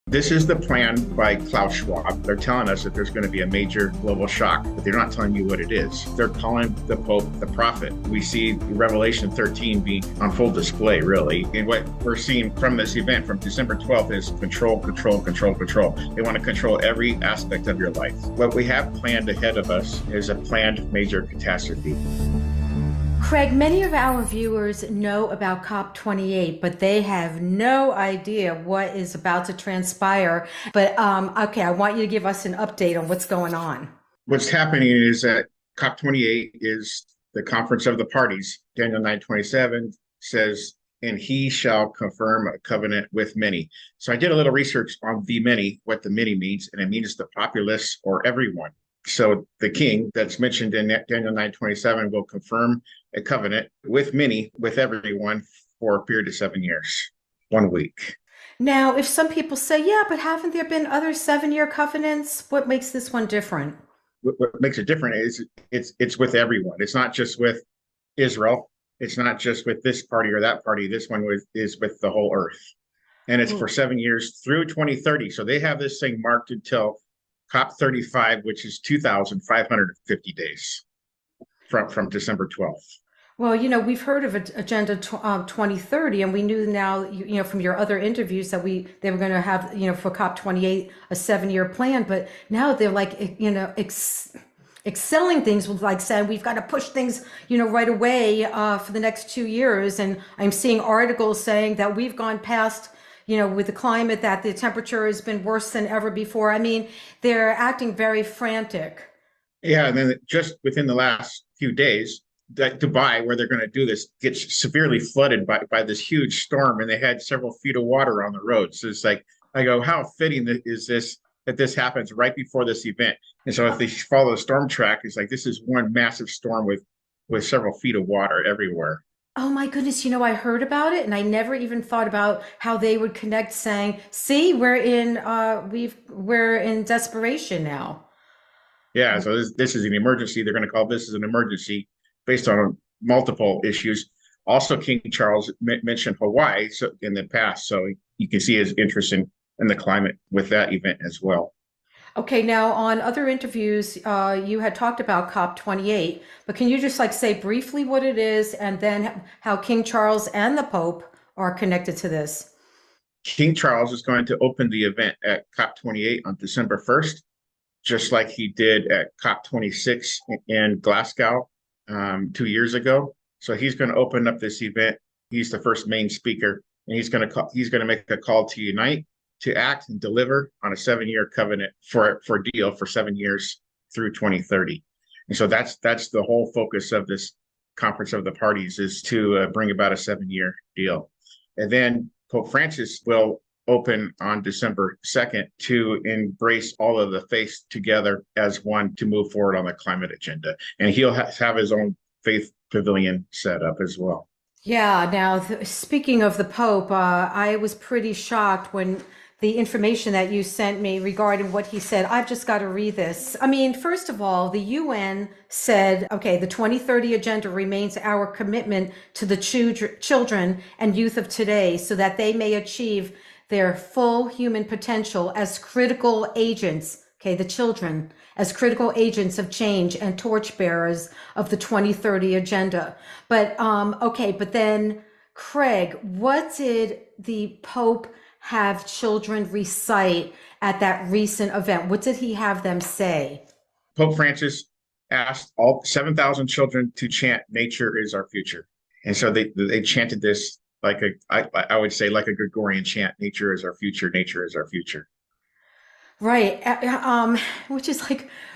This is the plan by Klaus Schwab. They're telling us that there's going to be a major global shock, but they're not telling you what it is. They're calling the Pope the prophet. We see Revelation 13 being on full display, really. And what we're seeing from this event from December 12th is control, control, control, control. They want to control every aspect of your life. What we have planned ahead of us is a planned major catastrophe. Craig, many of our viewers know about COP28, but they have no idea what is about to transpire. But okay, I want you to give us an update on what's going on. What's happening is that COP28 is the conference of the parties. Daniel 9:27 says, and he shall confirm a covenant with many. So I did a little research on the many, what the many means, and it means the populace or everyone. So the king that's mentioned in Daniel 9:27 will confirm a covenant with many, with everyone for a period of 7 years, 1 week. Now, if some people say, yeah, but haven't there been other 7-year covenants? What makes this one different? What makes it different is it's with everyone. It's not just with Israel. It's not just with this party or that party. This one is with the whole earth. And it's for 7 years through 2030. So they have this thing marked until COP35, which is 2,550 days from December 12th. Well, we've heard of Agenda 2030, and we knew now, from your other interviews that they were going to have, for COP28, a 7-year plan. But now they're like, excelling things with like saying we've got to push things, right away for the next 2 years. And I'm seeing articles saying that we've gone past, with the climate, that the temperature has been worse than ever before. I mean, they're acting very frantic. Yeah, and then just within the last few days, Dubai, where they're going to do this, gets severely flooded by this huge storm, and they had several feet of water on the roads. So it's like, I go, how fitting is this that this happens right before this event? And so if they follow the storm track, it's like this is one massive storm with several feet of water everywhere. Oh my goodness, I heard about it and I never even thought about how they would connect saying, see, we're in desperation now. Yeah, so this is an emergency. They're going to call this as an emergency based on multiple issues. Also, King Charles mentioned Hawaii in the past, so you can see his interest in the climate with that event as well. Okay, now on other interviews, you had talked about COP28, but can you just say briefly what it is and then how King Charles and the Pope are connected to this? King Charles is going to open the event at COP28 on December 1st, just like he did at COP26 in Glasgow 2 years ago. So he's going to open up this event. He's the first main speaker, and he's going to make a call to unite, to act and deliver on a 7-year covenant for deal for 7 years through 2030. And so that's the whole focus of this conference of the parties, is to bring about a 7-year deal. And then Pope Francis will open on December 2nd to embrace all of the faiths together as one to move forward on the climate agenda. And he'll have his own faith pavilion set up as well. Yeah, now speaking of the Pope, I was pretty shocked when the information that you sent me regarding what he said. I've just got to read this. I mean, first of all, the UN said, okay, the 2030 agenda remains our commitment to the children and youth of today so that they may achieve their full human potential as critical agents, okay, the children, as critical agents of change and torchbearers of the 2030 agenda. But, okay, but then, Craig, what did the Pope have children recite at that recent event? What did he have them say? Pope Francis asked all 7,000 children to chant, "Nature is our future." And so they chanted this like I would say like a Gregorian chant, "Nature is our future, nature is our future." Right. Which is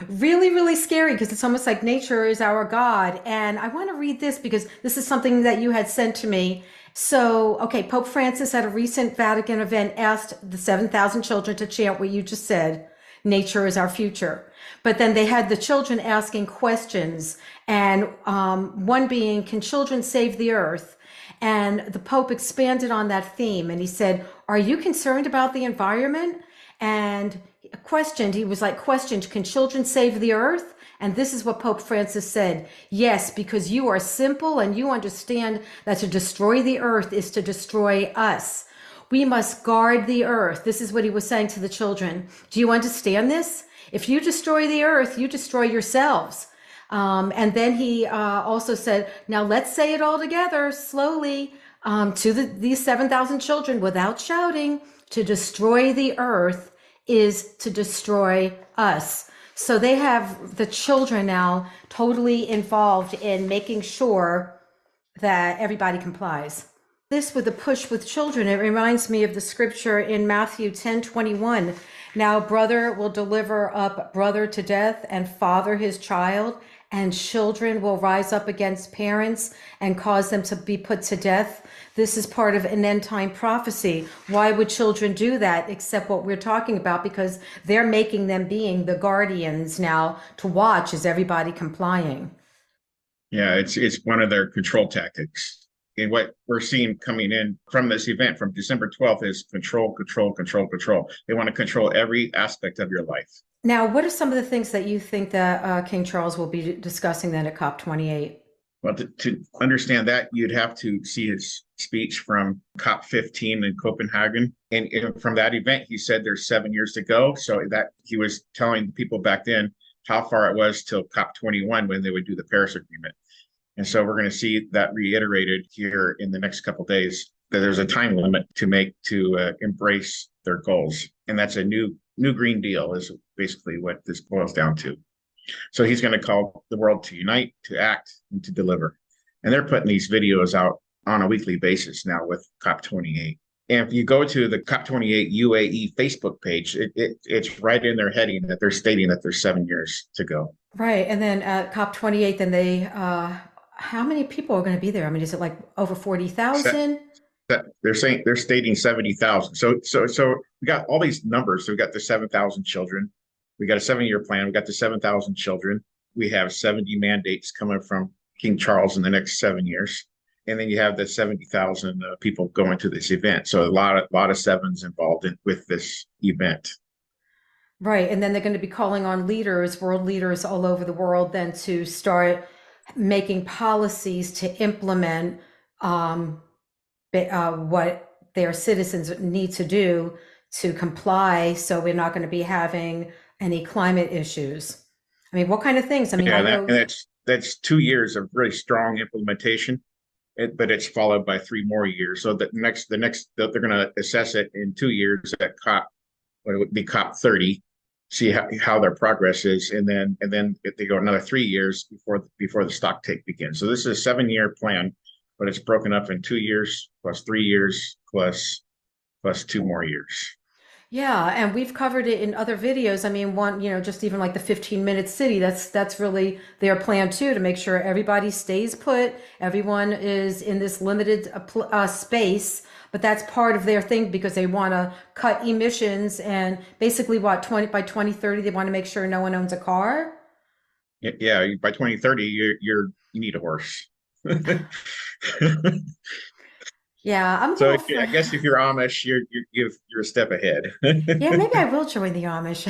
really, really scary because it's almost like nature is our God. And I want to read this because this is something that you had sent to me. So, okay, Pope Francis at a recent Vatican event asked the 7,000 children to chant what you just said, nature is our future. But then they had the children asking questions, and one being, can children save the earth? And the Pope expanded on that theme and he said, are you concerned about the environment? And he was questioned, can children save the earth? And this is what Pope Francis said. Yes, because you are simple and you understand that to destroy the earth is to destroy us. We must guard the earth. This is what he was saying to the children. Do you understand this? If you destroy the earth, you destroy yourselves. And then he also said, now let's say it all together slowly to these 7,000 children without shouting. To destroy the earth is to destroy us. So they have the children now totally involved in making sure that everybody complies. This with the push with children, it reminds me of the scripture in Matthew 10:21. Now brother will deliver up brother to death and father his child, and children will rise up against parents and cause them to be put to death. This is part of an end time prophecy. Why would children do that except what we're talking about? Because they're making them being the guardians now to watch is everybody complying. Yeah, it's one of their control tactics. And what we're seeing coming in from this event from December 12th is control, control, control, control. They want to control every aspect of your life. Now, what are some of the things that you think that King Charles will be discussing then at COP28? Well, to understand that, you'd have to see his speech from COP15 in Copenhagen. And from that event, he said there's 7 years to go. So that he was telling people back then how far it was till COP21 when they would do the Paris Agreement. And so we're going to see that reiterated here in the next couple of days, that there's a time limit to embrace their goals. And that's a new Green Deal is basically what this boils down to. So he's going to call the world to unite, to act, and to deliver. And they're putting these videos out on a weekly basis now with COP28. And if you go to the COP28 UAE Facebook page, it's right in their heading that they're stating that there's 7 years to go. Right. And then at COP28, then how many people are going to be there? I mean, is it like over 40,000? They're stating 70,000. So we got all these numbers. So we got the 7,000 children. We got a 7-year plan. We got the 7,000 children. We have 70 mandates coming from King Charles in the next 7 years. And then you have the 70,000 people going to this event. So a lot of sevens involved with this event. Right. And then they're going to be calling on leaders, world leaders all over the world, then to start making policies to implement what their citizens need to do to comply. So we're not going to be having any climate issues. I mean, what kind of things? I mean, yeah, that's 2 years of really strong implementation. But it's followed by 3 more years. So the next they're going to assess it in 2 years at what it would be COP 30, see how their progress is, and then if they go another 3 years before the stock take begins. So this is a 7-year plan, but it's broken up in 2 years plus 3 years plus 2 more years. Yeah, and we've covered it in other videos. I mean, just even like the 15-minute city, that's really their plan too, to make sure everybody stays put, everyone is in this limited space, but that's part of their thing because they want to cut emissions and basically by 2030 they want to make sure no one owns a car. Yeah, by 2030 you need a horse. Yeah, So I guess if you're Amish, you're a step ahead. Yeah, maybe I will join the Amish.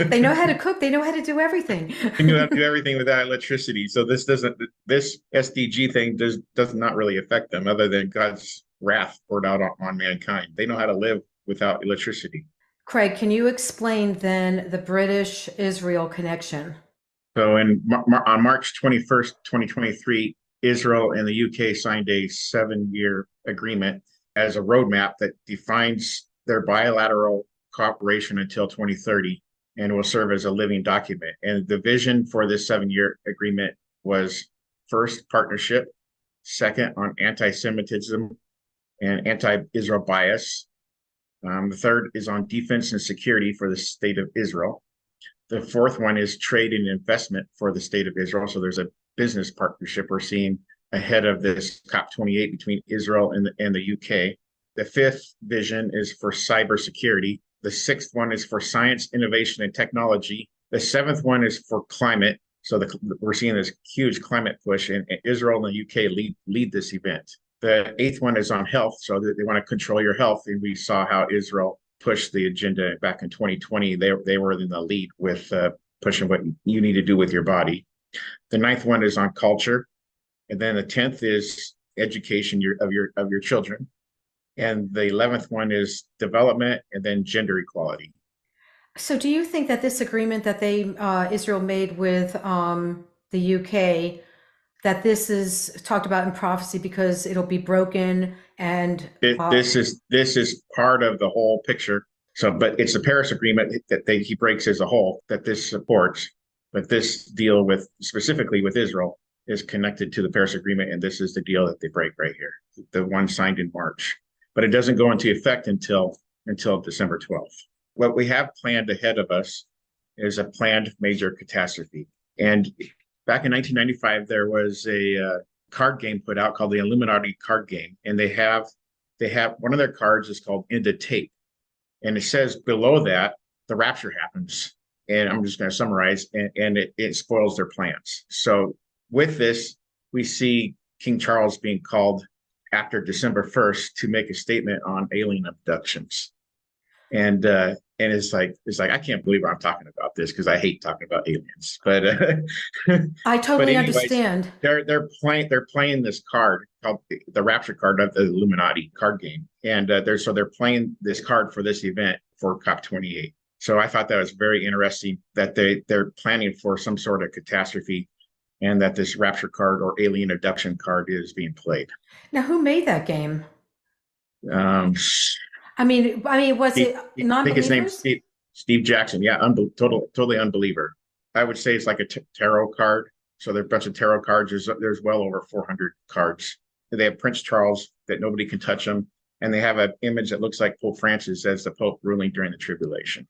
They know how to cook. They know how to do everything. You know how to do everything without electricity. So this SDG thing does not really affect them, other than God's wrath poured out on mankind. They know how to live without electricity. Craig, can you explain then the British-Israel connection? So on March 21st, 2023, Israel and the UK signed a 7-year agreement as a roadmap that defines their bilateral cooperation until 2030 and will serve as a living document. And the vision for this 7-year agreement was first, partnership, second, on anti-Semitism and anti-Israel bias. The third is on defense and security for the state of Israel. The fourth one is trade and investment for the state of Israel. So there's a business partnership we're seeing ahead of this COP28 between Israel and the UK. The fifth vision is for cybersecurity. The sixth one is for science, innovation, and technology. The seventh one is for climate. So we're seeing this huge climate push, and Israel and the UK lead this event. The eighth one is on health. So they want to control your health. And we saw how Israel pushed the agenda back in 2020. They were in the lead with pushing what you need to do with your body. The ninth one is on culture, and then the 10th is education of your children. And the 11th one is development and then gender equality. So, do you think that this agreement that Israel made with the UK, that this is talked about in prophecy because it'll be broken and This is part of the whole picture. So, but it's the Paris Agreement that he breaks as a whole that this supports. But this deal with specifically with Israel is connected to the Paris Agreement, and this is the deal that they break right here, the one signed in March. But it doesn't go into effect until December 12th. What we have planned ahead of us is a planned major catastrophe. And back in 1995, there was a card game put out called the Illuminati card game, and they have one of their cards is called End of Tape, and it says below that the rapture happens. And I'm just going to summarize, and it spoils their plans. So with this, we see King Charles being called after December 1st to make a statement on alien abductions. And it's like I can't believe I'm talking about this because I hate talking about aliens. I But totally anyways, understand. they're playing this card called the Rapture card of the Illuminati card game, and they're playing this card for this event for COP28. So I thought that was very interesting that they're planning for some sort of catastrophe, and that this Rapture card or alien abduction card is being played. Now, who made that game? Um, Was it I think his name's non-believers? Steve Jackson. Yeah, totally unbeliever. I would say it's like a tarot card. So there are a bunch of tarot cards. There's well over 400 cards. They have Prince Charles that nobody can touch him, and they have an image that looks like Pope Francis as the Pope ruling during the tribulation.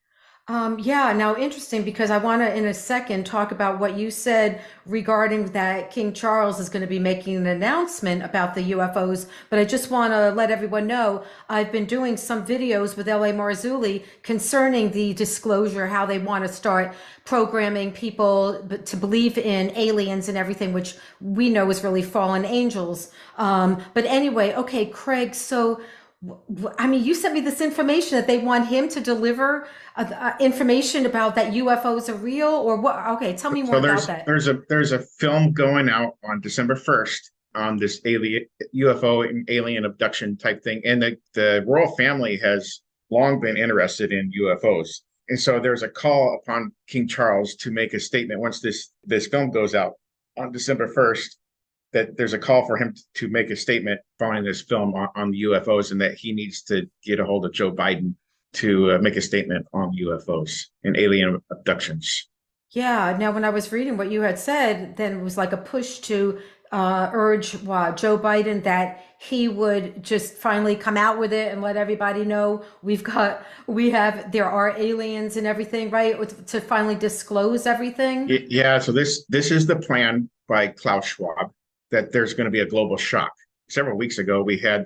Yeah, now interesting because I want to, in a second, talk about what you said regarding that King Charles is going to be making an announcement about the UFOs. But I just want to let everyone know I've been doing some videos with L.A. Marzulli concerning the disclosure, how they want to start programming people to believe in aliens and everything, which we know is really fallen angels. But anyway, okay, Craig, so. You sent me this information that they want him to deliver information about that UFOs are real or what? Okay, tell me more So about there's that. there's a there's a film going out on December 1st on this alien UFO and alien abduction type thing, and the royal family has long been interested in UFOs. And so there's a call upon King Charles to make a statement once this film goes out on December 1st, that there's a call for him to make a statement following this film on the UFOs, and that he needs to get a hold of Joe Biden to make a statement on UFOs and alien abductions. Yeah. Now, when I was reading what you had said, then it was like a push to urge Joe Biden that he would just finally come out with it and let everybody know there are aliens and everything, right? To finally disclose everything. Yeah, so this is the plan by Klaus Schwab, that there's going to be a global shock. Several weeks ago, we had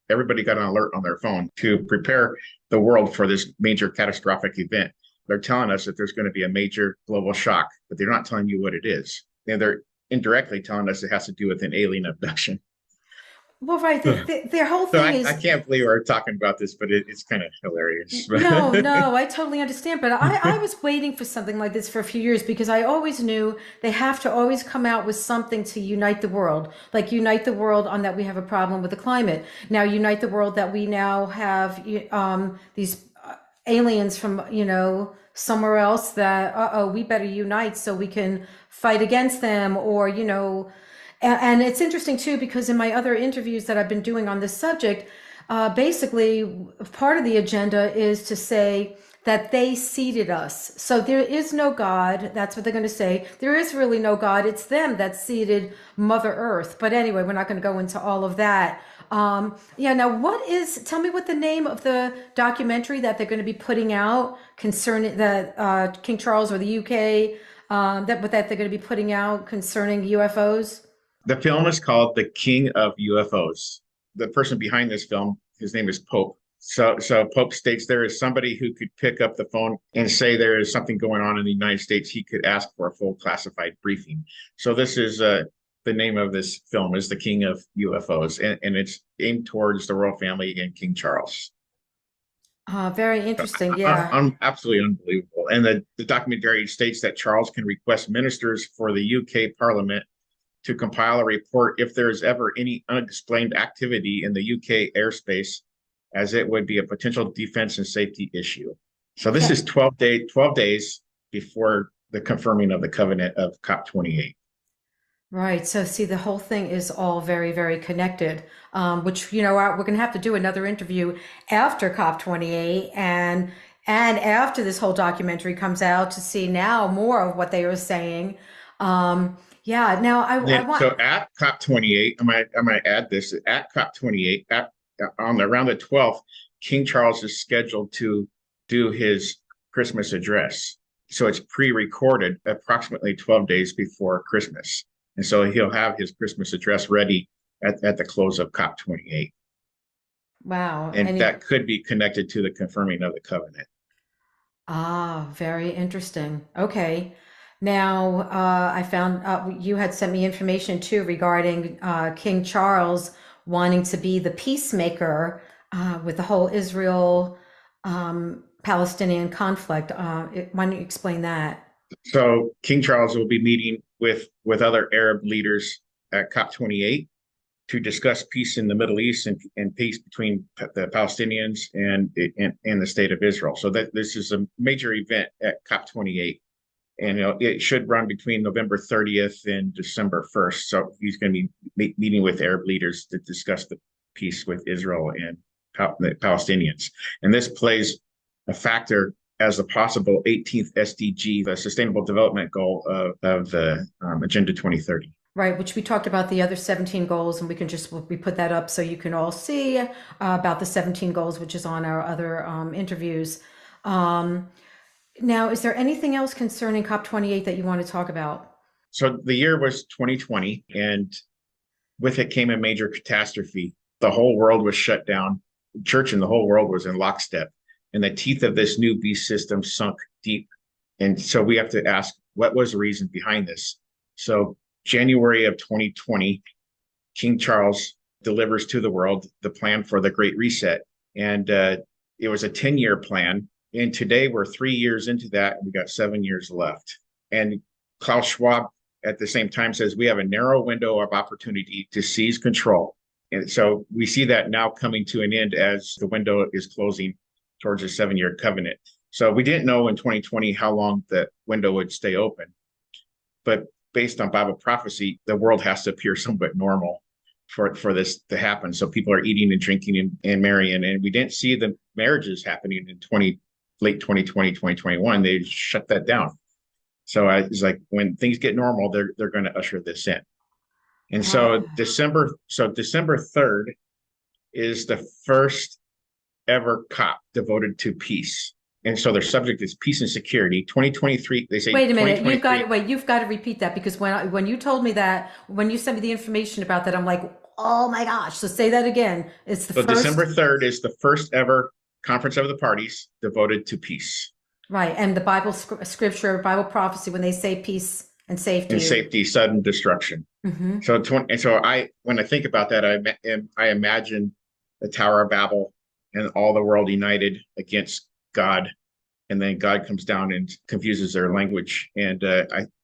everybody got an alert on their phone to prepare the world for this major catastrophic event. They're telling us that there's going to be a major global shock, but they're not telling you what it is. And they're indirectly telling us it has to do with an alien abduction. Well, right. Their whole So thing I is can't believe we're talking about this, but it's kind of hilarious. no, no, I totally understand. But I was waiting for something like this for a few years because I always knew they have to always come out with something to unite the world. Like unite the world on that we have a problem with the climate. Now unite the world that we now have these aliens from, somewhere else that, we better unite so we can fight against them or, and it's interesting too, because in my other interviews that I've been doing on this subject, basically part of the agenda is to say that they seeded us. So there is no God. That's what they're going to say. There is really no God. It's them that seeded Mother Earth. But anyway, we're not going to go into all of that. Yeah. Now, tell me what the name of the documentary that they're going to be putting out concerning King Charles or the UK, that they're going to be putting out concerning UFOs. The film is called The King of UFOs. The person behind this film, his name is Pope. So Pope states there is somebody who could pick up the phone and say there is something going on in the United States. He could ask for a full classified briefing. So this is the name of this film is The King of UFOs, and it's aimed towards the royal family and King Charles. Very interesting. Yeah. Absolutely unbelievable. And the documentary states that Charles can request ministers for the UK Parliament to compile a report if there is ever any unexplained activity in the UK airspace as it would be a potential defense and safety issue. So this Okay. is 12 days before the confirming of the covenant of COP28. Right. So, see, the whole thing is all very, very connected, which, we're going to have to do another interview after COP28 and after this whole documentary comes out to see now more of what they were saying. Yeah. Now, I Then, want. so at COP28, I might add this at COP28, around the 12th, King Charles is scheduled to do his Christmas address. So it's pre-recorded approximately 12 days before Christmas. And so he'll have his Christmas address ready at the close of COP28. Wow. And that could be connected to the confirming of the covenant. Very interesting. Okay. Now, I found you had sent me information too regarding King Charles wanting to be the peacemaker with the whole Israel Palestinian conflict. Why don't you explain that? So King Charles will be meeting with other Arab leaders at COP28 to discuss peace in the Middle East and peace between the Palestinians and the state of Israel. So that this is a major event at COP28, and it should run between November 30th and December 1st. So he's going to be meeting with Arab leaders to discuss the peace with Israel and the Palestinians. And this plays a factor as a possible 18th SDG, the Sustainable Development Goal of the Agenda 2030. Right, which we talked about the other 17 goals, and we put that up so you can all see about the 17 goals, which is on our other interviews. Um, Now, is there anything else concerning COP28 that you want to talk about? So the year was 2020, and with it came a major catastrophe. The whole world was shut down. The church in the whole world was in lockstep, and the teeth of this new beast system sunk deep. And so we have to ask, what was the reason behind this? So January of 2020, King Charles delivers to the world the plan for the Great Reset. And it was a 10-year plan. And today we're 3 years into that, and we got 7 years left. And Klaus Schwab at the same time says we have a narrow window of opportunity to seize control. And so we see that now coming to an end as the window is closing towards a 7-year covenant. So we didn't know in 2020 how long the window would stay open. But based on Bible prophecy, the world has to appear somewhat normal for this to happen. So people are eating and drinking and marrying. And we didn't see the marriages happening in late 2020, 2021. They shut that down. So it's like when things get normal, they're going to usher this in. And so Ah, December 3rd is the first ever COP devoted to peace. And so their subject is peace and security. 2023, they say wait a minute. 2023. You've got to repeat that because when you told me that, when you sent me the information about that, I'm like, oh my gosh. So say that again. It's the So December first, 3rd is the first ever conference of the parties devoted to peace right? And the Bible scripture, Bible prophecy, when they say peace and and safety. safety, sudden destruction. Hmm. So when I think about that, I imagine the Tower of Babel and all the world united against God, and then God comes down and confuses their language. And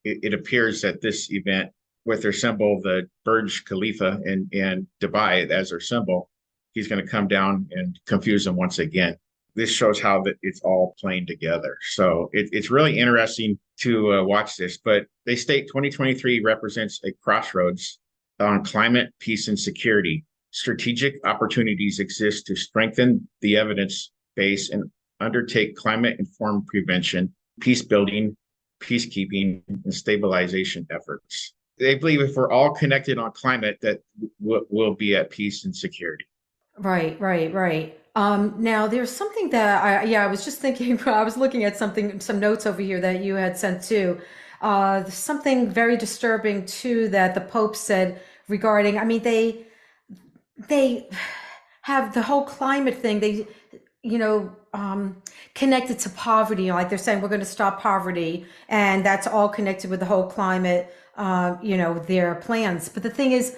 it appears that this event, with their symbol, the Burj Khalifa and Dubai as their symbol, he's going to come down and confuse them once again. This shows how that it's all playing together. So it's really interesting to watch this. But they state 2023 represents a crossroads on climate, peace, and security. Strategic opportunities exist to strengthen the evidence base and undertake climate-informed prevention, peace building, peacekeeping, and stabilization efforts. They believe if we're all connected on climate, that we'll be at peace and security. Right, right, right. Now there's something that I was just thinking, I was looking at some notes over here that you had sent too. Something very disturbing too that the Pope said regarding, I mean, they have the whole climate thing. They, you know, connected to poverty. Like they're saying, we're going to stop poverty, and that's all connected with the whole climate. Their plans. But the thing is,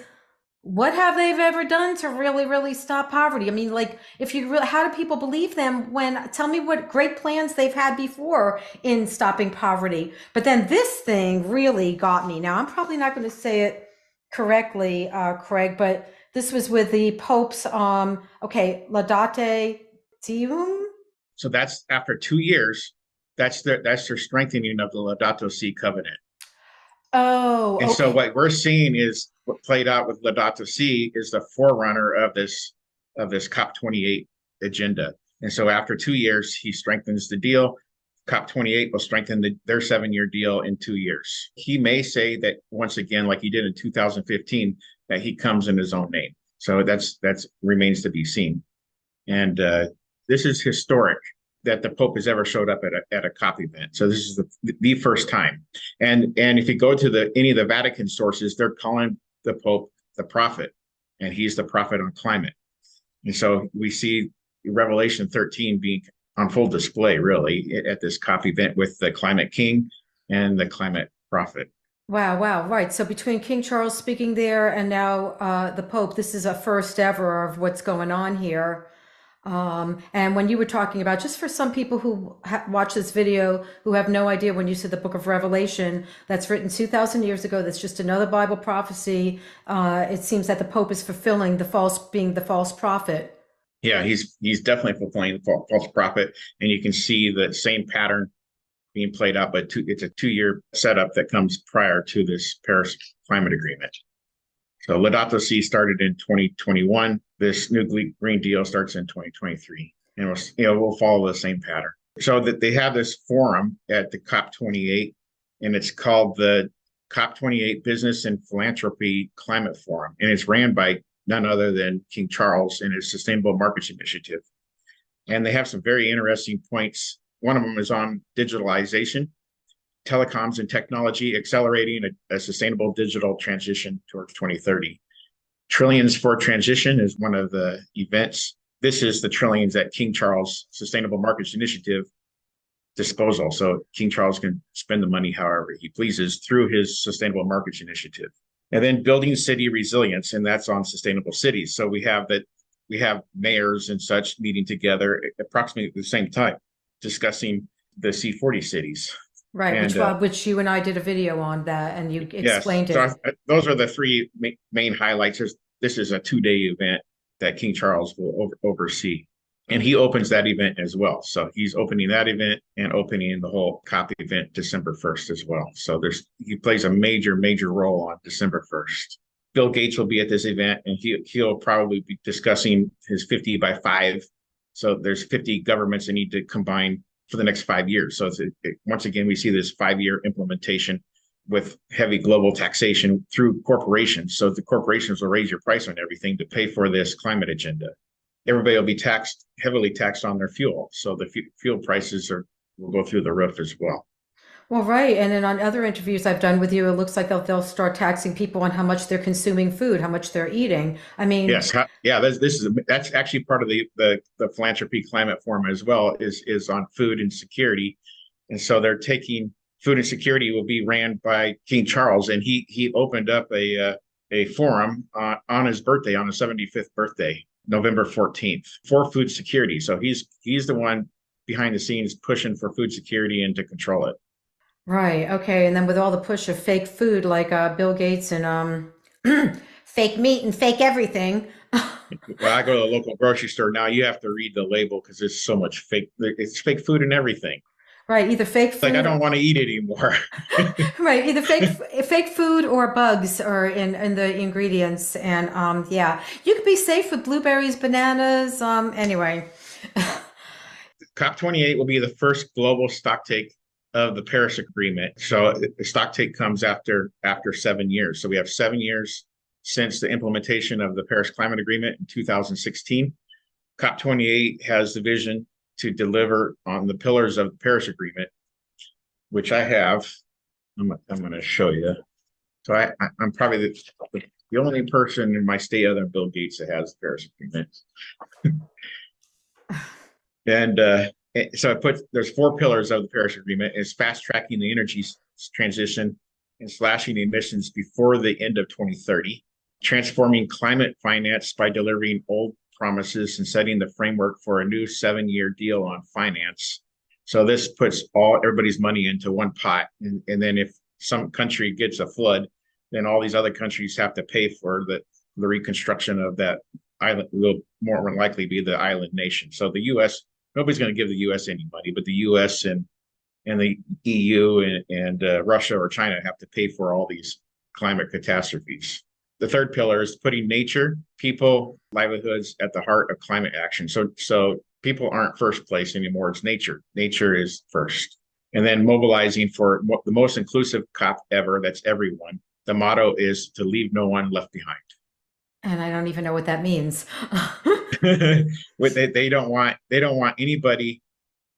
what have they ever done to really, really stop poverty? I mean, like, if you really, how do people believe them when, tell me what great plans they've had before in stopping poverty? But then this thing really got me. Now, I'm probably not going to say it correctly, Craig, but This was with the Pope's, okay, Laudate Deum. So that's after 2 years. That's their strengthening of the Laudato Si covenant. Oh, And so okay. what we're seeing is what played out with Laudato Si is the forerunner of this COP28 agenda. And so after 2 years, he strengthens the deal. COP28 will strengthen their 7 year deal in 2 years. He may say that once again, like he did in 2015, that he comes in his own name. So that's remains to be seen. And this is historic that the Pope has ever showed up at a COP event. So this is the first time. And if you go to any of the Vatican sources, they're calling the Pope the prophet, and he's the prophet on climate. And so we see Revelation 13 being on full display, really, at this COP event with the climate king and the climate prophet. Wow, wow, right. So between King Charles speaking there and now the Pope, this is a first ever of what's going on here. And when you were talking about, just for some people who watch this video who have no idea, when you said the book of Revelation, that's written 2,000 years ago, that's just another Bible prophecy. It seems that the Pope is fulfilling being the false prophet. Yeah, he's definitely fulfilling the false prophet, and you can see the same pattern being played out. But it's a 2 year setup that comes prior to this Paris Climate Agreement. So Laudato Si started in 2021. This new Green Deal starts in 2023, and we'll follow the same pattern. So that they have this forum at the COP28, and it's called the COP28 Business and Philanthropy Climate Forum, and it's ran by none other than King Charles and his Sustainable Markets Initiative. And they have some very interesting points. One of them is on digitalization, telecoms and technology, accelerating a sustainable digital transition towards 2030. Trillions for Transition is one of the events. This is the trillions at King Charles Sustainable Markets Initiative disposal. So King Charles can spend the money however he pleases through his Sustainable Markets Initiative. And then building city resilience, and that's on sustainable cities. So we have mayors and such meeting together approximately at the same time, discussing the C40 cities. Right, And which you and I did a video on that, and you yes, explained so it. those are the three main highlights. This is a 2 day event that King Charles will oversee. And he opens that event as well. So he's opening that event and opening the whole COP event December 1st as well. So he plays a major role on December 1st. Bill Gates will be at this event, and he'll probably be discussing his 50 by 5. So there's 50 governments that need to combine for the next 5 years. So once again, we see this 5 year implementation with heavy global taxation through corporations. So the corporations will raise your price on everything to pay for this climate agenda. Everybody will be heavily taxed on their fuel. So the fuel prices will go through the roof as well. Well, right. And then on other interviews I've done with you, it looks like they'll start taxing people on how much they're consuming food, how much they're eating. I mean, Yes, yeah. That's actually part of the philanthropy climate forum as well. Is on food and security, and so they're taking food and security will be ran by King Charles, and he opened up a forum on his birthday, on his 75th birthday, November 14th, for food security. So he's the one behind the scenes pushing for food security and to control it. right. Okay. And then with all the push of fake food, like Bill Gates and fake meat and fake everything. When I go to the local grocery store now, you have to read the label because there's so much fake. It's fake food and everything. Right. Either fake Like I food, don't want to eat anymore. right. Either fake food or bugs are in the ingredients. And yeah, you could be safe with blueberries, bananas. Anyway. COP28 will be the first global stocktake of the Paris Agreement. So the stocktake comes after 7 years. So we have 7 years since the implementation of the Paris Climate Agreement in 2016. COP28 has the vision to deliver on the pillars of the Paris Agreement, which I have. I'm going to show you. So I'm probably the only person in my state other than Bill Gates that has the Paris Agreement. And so there's 4 pillars of the Paris Agreement. It's fast tracking the energy transition and slashing emissions before the end of 2030, transforming climate finance by delivering old promises and setting the framework for a new 7 year deal on finance. So this puts everybody's money into one pot. And then if some country gets a flood, then all these other countries have to pay for the reconstruction of that island will more than likely be the island nation. So the U.S. nobody's going to give the U.S. any money, but the U.S. and the EU and Russia or China have to pay for all these climate catastrophes. The third pillar is putting nature, people, livelihoods at the heart of climate action. So people aren't first place anymore. It's nature. Nature is first. And then mobilizing for the most inclusive COP ever. That's everyone. The motto is to leave no one left behind. And I don't even know what that means. They don't want anybody.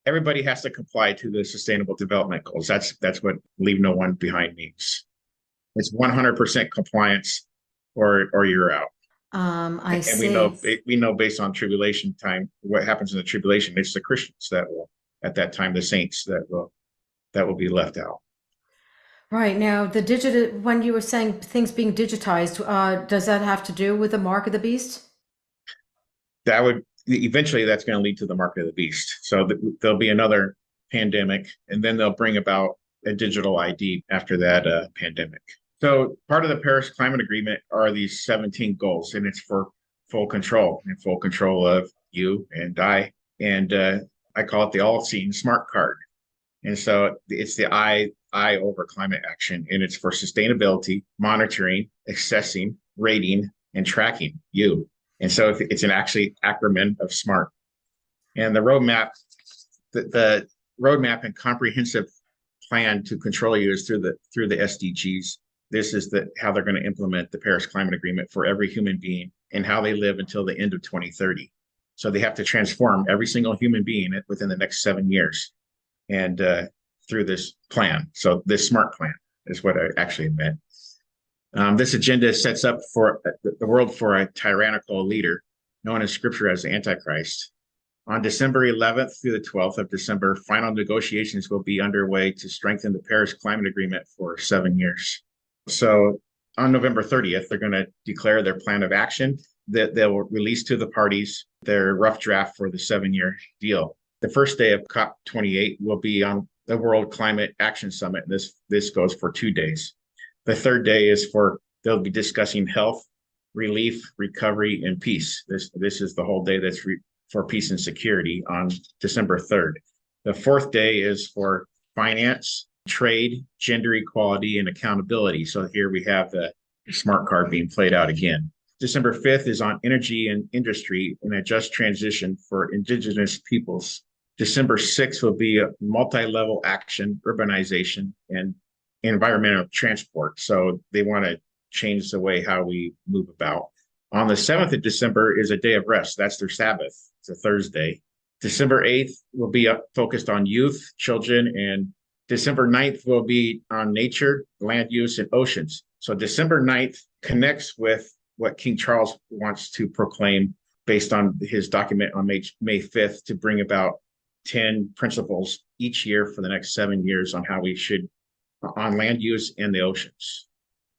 Everybody has to comply to the Sustainable Development Goals. That's what leave no one behind means. It's 100% compliance, or you're out. I And see. we know based on tribulation time what happens in the tribulation. It's the Christians that will, at that time, the saints that will be left out. Right now, when you were saying things being digitized, does that have to do with the mark of the beast? That would eventually that's going to lead to the mark of the beast. So there'll be another pandemic, and then they'll bring about a digital ID after that pandemic. So part of the Paris Climate Agreement are these 17 goals, and it's for full control of you and I. And I call it the all-seeing smart card. And so it's the I over climate action, and it's for sustainability, monitoring, assessing, rating, and tracking you. And so it's an actually acronym of SMART. And the roadmap and comprehensive plan to control you is through the SDGs. This is how they're going to implement the Paris Climate Agreement for every human being and how they live until the end of 2030. So they have to transform every single human being within the next 7 years, and through this plan. So this SMART plan is what I actually meant. This agenda sets up for the world for a tyrannical leader known in Scripture as the Antichrist. On December 11th through the 12th of December, final negotiations will be underway to strengthen the Paris Climate Agreement for 7 years. So on November 30th, they're going to declare their plan of action that they will release to the parties their rough draft for the 7-year deal. The first day of COP28 will be on the World Climate Action Summit. This goes for 2 days. The third day is they'll be discussing health, relief, recovery, and peace. This is the whole day that's for peace and security on December 3rd. The fourth day is for finance, trade, gender equality, and accountability. So here we have the smart card being played out again. December 5th is on energy and industry and a just transition for indigenous peoples. December 6th will be a multi-level action, urbanization, and environmental transport. So they want to change the way how we move about. On the 7th of December is a day of rest. That's their Sabbath. It's a Thursday. December 8th will be focused on youth, children, and December 9th will be on nature, land use, and oceans. So December 9th connects with what King Charles wants to proclaim based on his document on May 5th to bring about 10 principles each year for the next 7 years on how we should on land use and the oceans.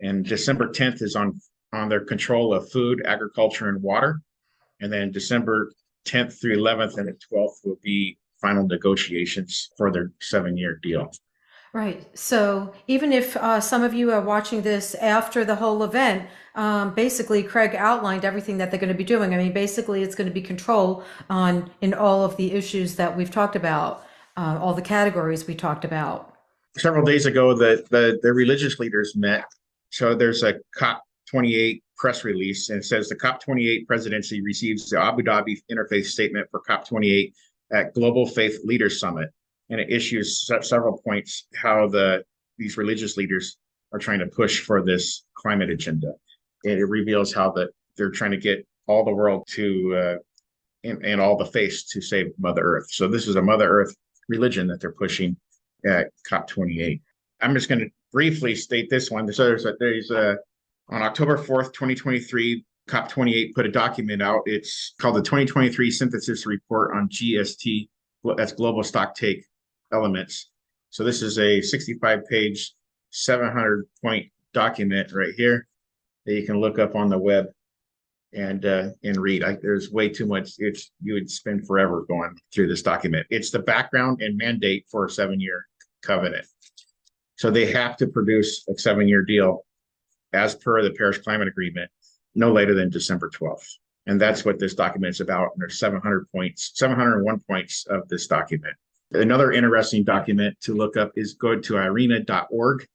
And December 10th is on their control of food, agriculture, and water. And then December 10th through 11th and the 12th will be final negotiations for their 7-year deal. Right. So even if some of you are watching this after the whole event, basically Craig outlined everything that they're going to be doing. I mean, basically it's going to be control in all of the issues that we've talked about, all the categories we talked about. Several days ago, the religious leaders met. So there's a COP28 press release, and it says the COP28 presidency receives the Abu Dhabi interfaith statement for COP28 at Global Faith Leaders Summit. And it issues several points how these religious leaders are trying to push for this climate agenda. And it reveals how they're trying to get all the world to and all the faiths to save Mother Earth. So this is a Mother Earth religion that they're pushing at COP28. I'm just going to briefly state this one. So there's on October 4th, 2023, COP28 put a document out. It's called the 2023 Synthesis Report on GST. That's Global Stocktake Elements. So this is a 65-page, 700-point document right here that you can look up on the web and read. There's way too much. You would spend forever going through this document. It's the background and mandate for a 7-year covenant. So they have to produce a 7-year deal as per the Paris Climate Agreement. no later than December 12th. And that's what this document is about. And there's 700 points, 701 points of this document. Another interesting document to look up is go to irena.org.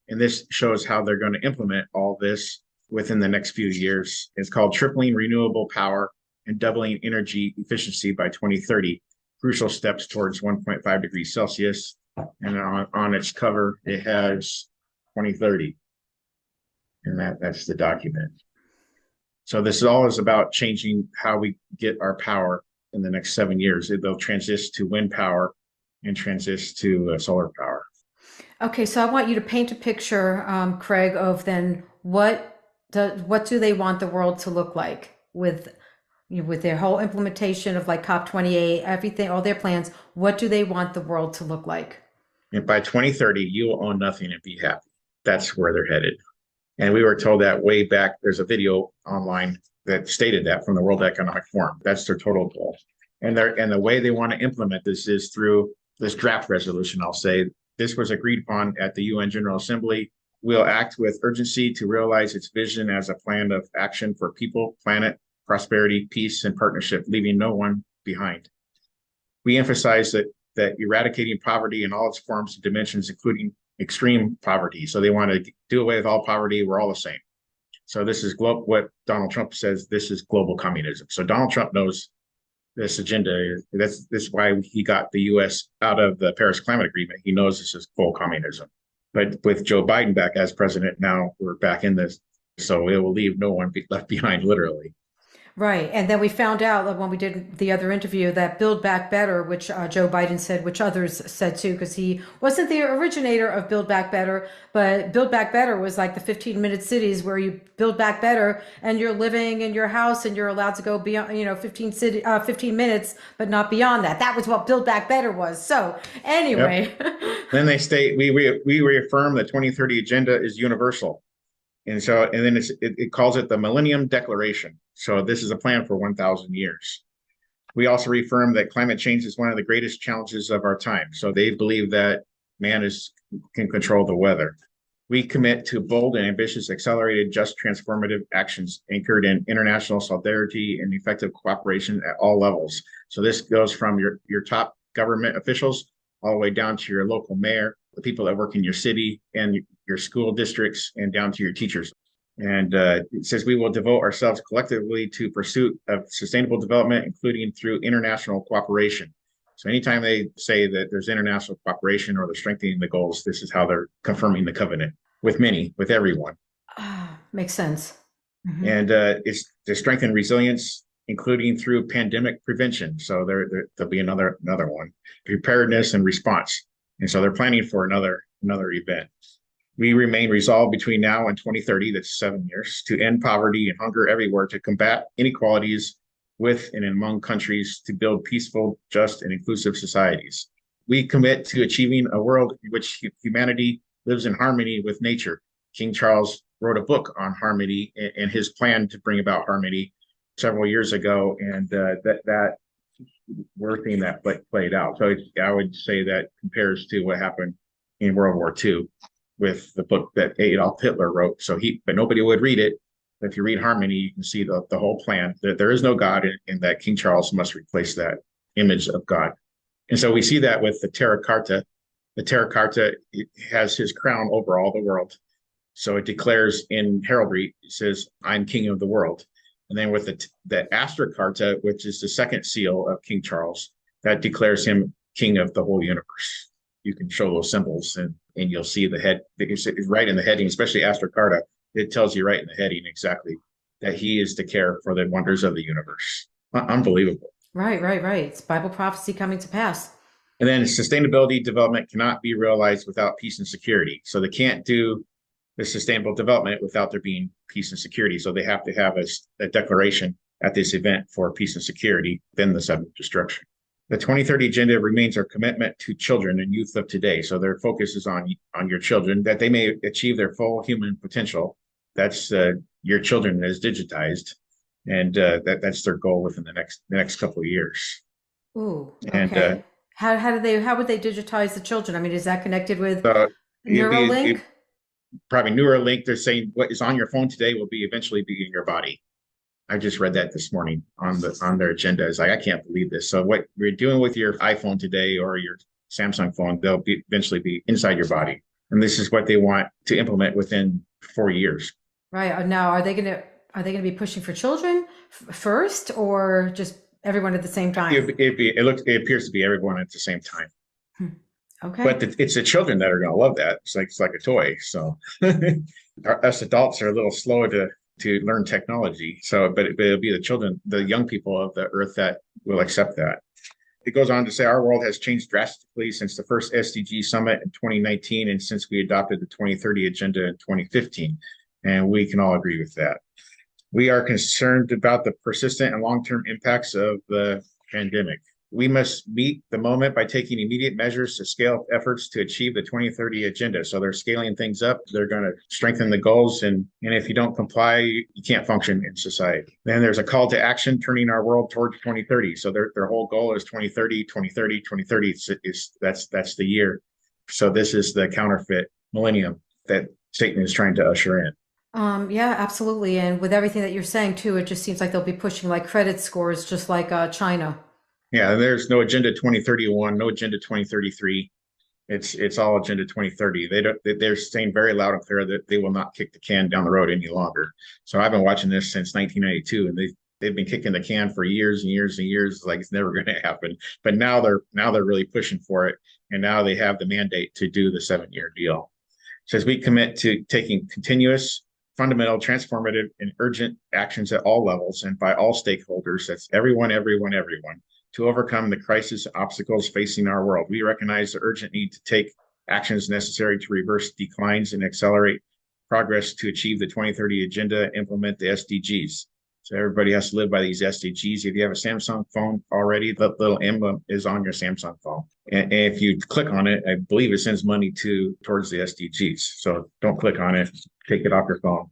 And this shows how they're going to implement all this within the next few years. It's called Tripling Renewable Power and Doubling Energy Efficiency by 2030, Crucial Steps Towards 1.5 degrees Celsius. And on its cover, it has 2030. And that's the document. So this is all is about changing how we get our power in the next 7 years. They'll transition to wind power and transition to solar power. Okay, so I want you to paint a picture, Craig, of then what do they want the world to look like with with their whole implementation of like COP28, everything, all their plans. What do they want the world to look like? And by 2030, you will own nothing and be happy. That's where they're headed. And we were told that way back. There's a video online that stated that from the World Economic Forum. That's their total goal. And the way they want to implement this is through this draft resolution. I'll say this was agreed upon at the UN General Assembly. We'll act with urgency to realize its vision as a plan of action for people, planet, prosperity, peace, and partnership, leaving no one behind. We emphasize that eradicating poverty in all its forms and dimensions, including extreme poverty. So they want to do away with all poverty. We're all the same. So this is what Donald Trump says. This is global communism. So Donald Trump knows this agenda. This is why he got the U.S. out of the Paris Climate Agreement. He knows this is full communism. But with Joe Biden back as president, now we're back in this. So it will leave no one left behind, literally. Right. And then we found out when we did the other interview that Build Back Better, which Joe Biden said, which others said too, because he wasn't the originator of Build Back Better, but Build Back Better was like the 15-minute cities where you build back better and you're living in your house and you're allowed to go beyond, 15 minutes, but not beyond that. That was what Build Back Better was. So anyway. Yep. Then they state, we reaffirm the 2030 agenda is universal. And then it calls it the Millennium Declaration. So this is a plan for 1,000 years. We also reaffirm that climate change is one of the greatest challenges of our time. So they believe that man can control the weather. We commit to bold and ambitious, accelerated, just transformative actions anchored in international solidarity and effective cooperation at all levels. So this goes from your top government officials all the way down to your local mayor, the people that work in your city and your school districts, and down to your teachers. And it says we will devote ourselves collectively to pursuit of sustainable development, including through international cooperation. So anytime they say that there's international cooperation or they're strengthening the goals, this is how they're confirming the covenant with everyone. Makes sense. Mm-hmm. And it's to strengthen resilience, including through pandemic prevention. So there'll be another one, preparedness and response. And so they're planning for another event. We remain resolved between now and 2030, that's 7 years, to end poverty and hunger everywhere, to combat inequalities with and among countries, to build peaceful, just, and inclusive societies. We commit to achieving a world in which humanity lives in harmony with nature. King Charles wrote a book on harmony and his plan to bring about harmony several years ago, and that we're seeing that played out. So I would say that compares to what happened in World War II with the book that Adolf Hitler wrote. But nobody would read it. If you read Harmony, you can see the whole plan, that there is no God, and that King Charles must replace that image of God. And so we see that with the Terra Carta. The Terra Carta, it has his crown over all the world. So it declares in heraldry, it says, I'm king of the world. And then with the Astra Carta, which is the second seal of King Charles, that declares him king of the whole universe. You can show those symbols and you'll see the head, it's right in the heading, especially Astra Carta. It tells you right in the heading exactly that he is to care for the wonders of the universe. Unbelievable. Right. It's Bible prophecy coming to pass. And then sustainability development cannot be realized without peace and security. So they can't do the sustainable development without there being peace and security. So they have to have a declaration at this event for peace and security, then the seventh destruction. The 2030 agenda remains our commitment to children and youth of today. So their focus is on your children, that they may achieve their full human potential. That's your children as digitized, and that's their goal within the next couple of years. Ooh, okay. And how would they digitize the children? I mean, is that connected with Neuralink? probably newer link. They're saying what is on your phone today will be eventually be in your body. I just read that this morning on their agenda. It's like, I can't believe this. So what you're doing with your iPhone today or your Samsung phone, they'll be eventually be inside your body. And this is what they want to implement within 4 years. Right. Now, are they gonna be pushing for children first, or just everyone at the same time? It appears to be everyone at the same time. Hmm. Okay. But it's the children that are going to love that. It's like a toy. So us adults are a little slow to learn technology. So, but it'll be the children, the young people of the earth that will accept that. It goes on to say our world has changed drastically since the first SDG summit in 2019 and since we adopted the 2030 agenda in 2015. And we can all agree with that. We are concerned about the persistent and long-term impacts of the pandemic. We must meet the moment by taking immediate measures to scale up efforts to achieve the 2030 agenda. So they're scaling things up. They're going to strengthen the goals. And if you don't comply, you can't function in society. Then there's a call to action, turning our world towards 2030. So their whole goal is 2030, 2030, 2030. That's the year. So this is the counterfeit millennium that Satan is trying to usher in. Yeah, absolutely. And with everything that you're saying too, it just seems like they'll be pushing like credit scores, just like China. Yeah, there's no Agenda 2031, no Agenda 2033. It's all Agenda 2030. They're saying very loud and clear that they will not kick the can down the road any longer. So I've been watching this since 1992, and they've been kicking the can for years and years and years, like it's never going to happen. But now they're really pushing for it, and now they have the mandate to do the 7-year deal. It says we commit to taking continuous, fundamental, transformative, and urgent actions at all levels and by all stakeholders. That's everyone, everyone, everyone to overcome the crisis obstacles facing our world. We recognize the urgent need to take actions necessary to reverse declines and accelerate progress to achieve the 2030 agenda, implement the SDGs. So everybody has to live by these SDGs. If you have a Samsung phone already, the little emblem is on your Samsung phone. And if you click on it, I believe it sends money towards the SDGs. So don't click on it, take it off your phone.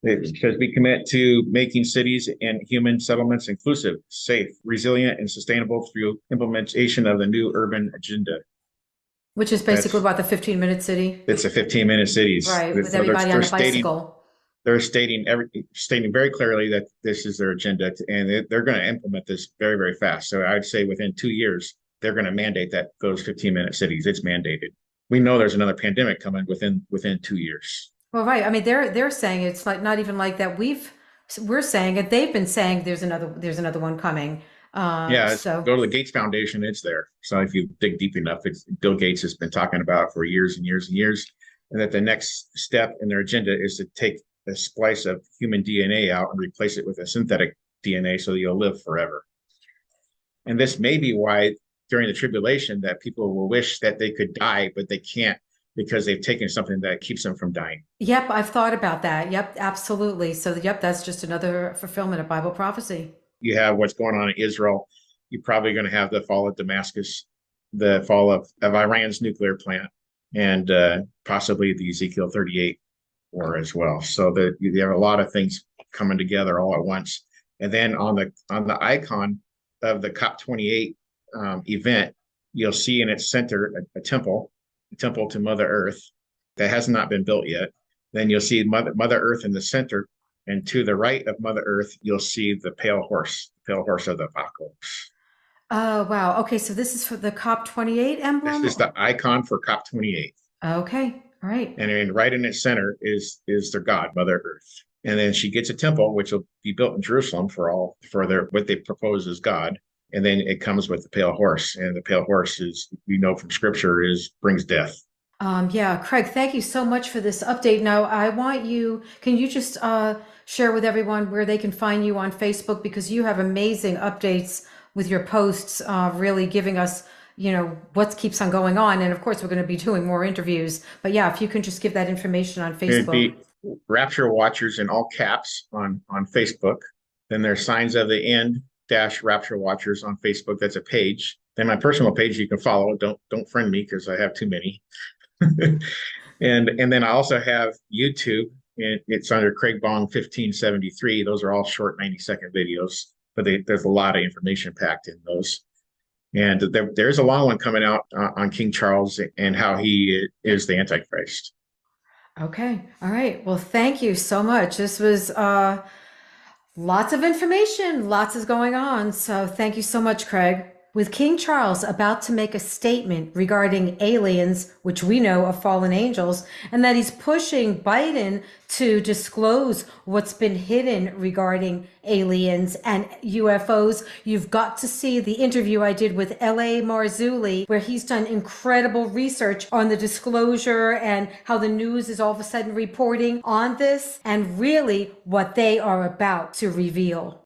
It says we commit to making cities and human settlements inclusive, safe, resilient, and sustainable through implementation of the new urban agenda. Which is basically about the 15-minute city. It's a 15-minute cities. Right, with So everybody on a bicycle. They're stating very clearly that this is their agenda, and they're going to implement this very, very fast. So I'd say within 2 years, they're going to mandate that those 15-minute cities. It's mandated. We know there's another pandemic coming within 2 years. Well, right. I mean, they're saying it's like not even like that. We're saying it. They've been saying there's another one coming. Yeah, So go to the Gates Foundation. It's there. So if you dig deep enough, it's Bill Gates has been talking about for years and years and years, and that the next step in their agenda is to take a splice of human DNA out and replace it with a synthetic DNA so that you'll live forever. And this may be why during the tribulation that people will wish that they could die, but they can't because they've taken something that keeps them from dying. yep, I've thought about that. Yep, absolutely. So yep, that's just another fulfillment of Bible prophecy. You have what's going on in Israel. You're probably going to have the fall of Damascus, the fall of Iran's nuclear plant, and possibly the Ezekiel 38 war as well. So you have a lot of things coming together all at once. And then on the icon of the COP28 event, you'll see in its center a temple to Mother Earth that has not been built yet. Then you'll see Mother Earth in the center, and to the right of Mother Earth, you'll see the pale horse of the apocalypse. Oh, wow. Okay, so this is for the COP28 This emblem? is the icon for COP28. Okay, all right. And then right in its center is their God, Mother Earth. And then she gets a temple, which will be built in Jerusalem for their what they propose as God. And then it comes with the pale horse, and the pale horse is, we know from Scripture, brings death. Yeah, Craig, thank you so much for this update. Now, can you just share with everyone where they can find you on Facebook? Because you have amazing updates with your posts, really giving us, what keeps on going on. And of course, we're going to be doing more interviews. But yeah, if you can just give that information on It'd Facebook. be Rapture Watchers in all caps on Facebook. Then there's Signs of the End dash Rapture Watchers on Facebook. That's a page. Then my personal page you can follow. Don't friend me because I have too many. and then I also have YouTube, and it's under Craig Bong 1573. Those are all short 90-second videos, but there's a lot of information packed in those. And there's a long one coming out on King Charles and how he is the Antichrist. Okay. All right. Well, thank you so much. This was lots of information, lots is going on. So thank you so much, Craig. With King Charles about to make a statement regarding aliens, which we know are fallen angels, and that he's pushing Biden to disclose what's been hidden regarding aliens and UFOs, you've got to see the interview I did with L.A. Marzulli, where he's done incredible research on the disclosure and how the news is all of a sudden reporting on this and really what they are about to reveal.